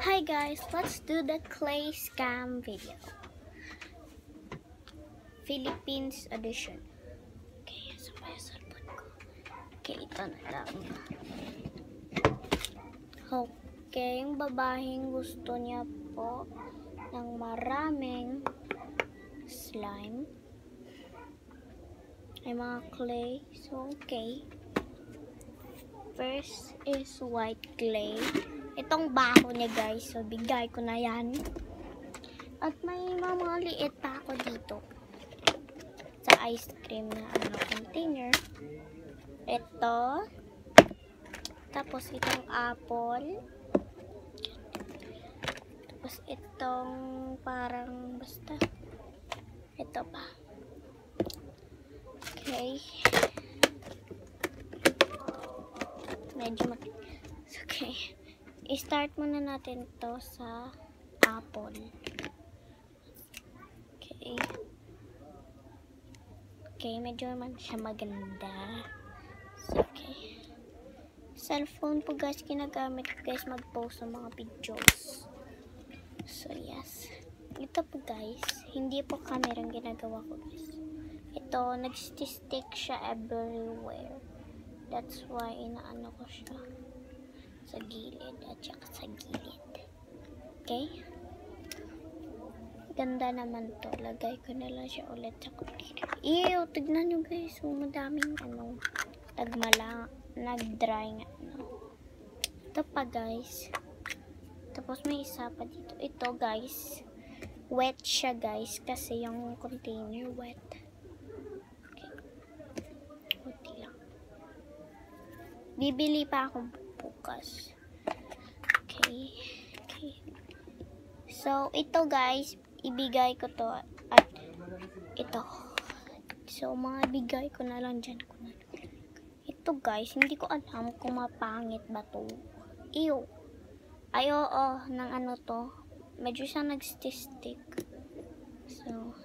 Hi guys, let's do the clay scam video. Philippines edition. Okay, saan ba yung cellphone ko? Okay, ito na lang. Okay, yung babaheng gusto niya po ng maraming slime. Ay mga clay. So, okay. First is white clay. Itong baho niya guys. So, bigay ko na yan. At may mga liit pa ako dito. Sa ice cream na container. Ito. Tapos itong apple. Tapos itong parang basta. Ito pa. Okay. Medyo okay. I-start muna natin to sa apple. Okay. Okay, medyo naman siya maganda. So, okay. Cellphone po guys, ginagamit ko guys mag-post ng mga videos. So, yes. Ito po guys, hindi po camera ang ginagawa ko guys. Ito, nag-stick siya everywhere. That's why inaano ko siya sa gilid at saka sa gilid. Okay? Ganda naman to. Lagay ko na lang siya ulit sa computer. Ew! Tignan nyo guys. So, madaming tagmala. Nag-dry nga. Ito pa guys. Tapos may isa pa dito. Ito guys. Wet siya guys. Kasi yung container wet. Okay. Kunti lang. Bibili pa ako bukas. Okay. Okay. So, ito guys, ibigay ko to at ito. So, mga ibigay ko na lang dyan. Ito guys, hindi ko alam kung mapangit ba to. Ew. Ay, oo, ng ano to. Medyo siya nag-stick. So,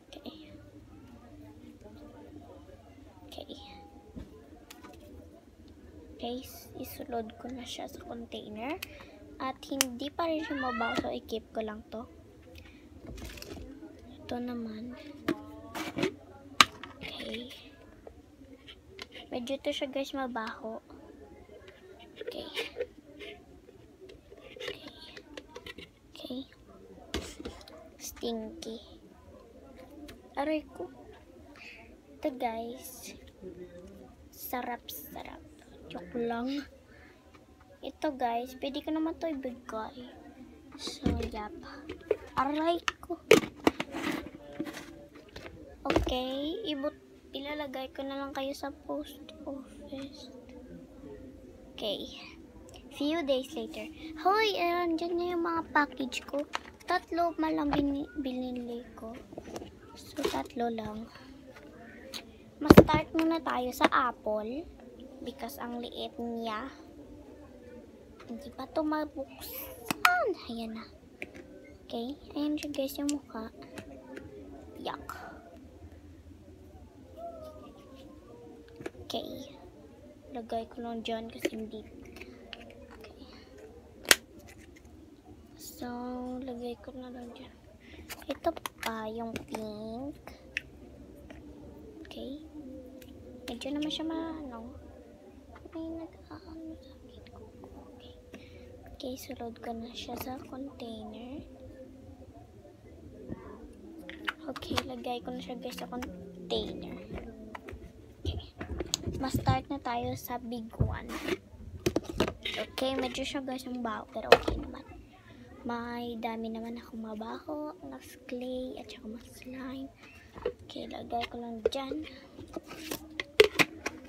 okay. Okay. Guys, isulod ko na siya sa container. At hindi pa rin siya mabaho. So, i-keep ko lang to. Ito naman. Okay. Medyo to siya guys mabaho. Okay. Okay. Okay. Stinky. Aray ko. Ito guys. Sarap-sarap. Joke lang. Ito guys, pwede ko naman to ibigay. So, yap. Aray ko. Okay, ilalagay ko na lang kayo sa post office. Okay. Few days later. Hoy, andyan na yung mga package ko. 3 malang binili ko. So, 3 lang. Start muna tayo sa apple. Because ang liit niya. Hindi pa ito mabuksan. Ayan na. Okay. Ayan siya guys yung mukha. Yuck. Okay. Lagay ko lang dyan kasi hindi. Okay. So, lagay ko na lang dyan. Ito pa yung pink. Okay. Medyo naman siya may nag-aano sa akin ko. Okay. Okay, sulod ko na siya sa container. Okay, lagay ko na siya guys sa container. Okay. Start na tayo sa big one. Okay, medyo siya guys yung baho, pero okay naman. May dami naman akong mabaho, mas clay, at saka mas slime. Okay, lagay ko lang dyan.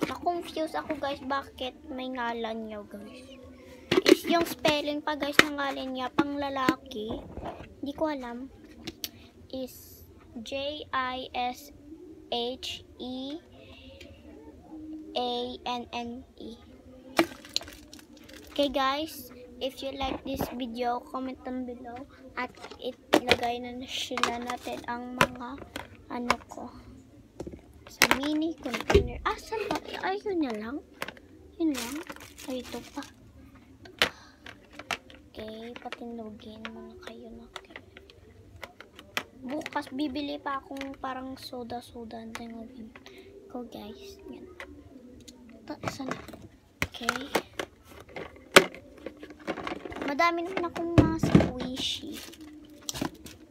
Na-confuse ako guys, bakit may ngalan niya guys. Is yung spelling pa guys ng ngalan niya, pang lalaki, hindi ko alam, is Jisheanne. Okay guys, if you like this video, comment down below at ilagay na sila natin ang mga ko sa mini container. Saan ba? Ayun na lang. Yun lang. Ay, ito pa. Okay, patinugin muna kayo na. Bukas bibili pa akong parang soda-soda. Tingnan ko guys. Yan. Saan? Okay. Madami naman akong mga squishy.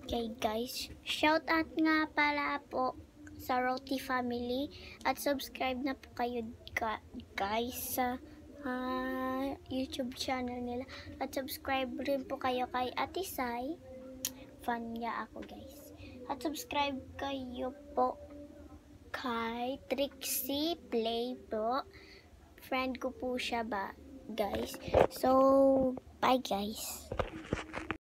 Okay guys. Shout out nga pala po sa Roti Family. At subscribe na po kayo guys sa YouTube channel nila. At subscribe rin po kayo kay Ate Sai. Fan niya ako guys. At subscribe kayo po kay Trixie Play po. Friend ko po siya ba guys. So bye guys.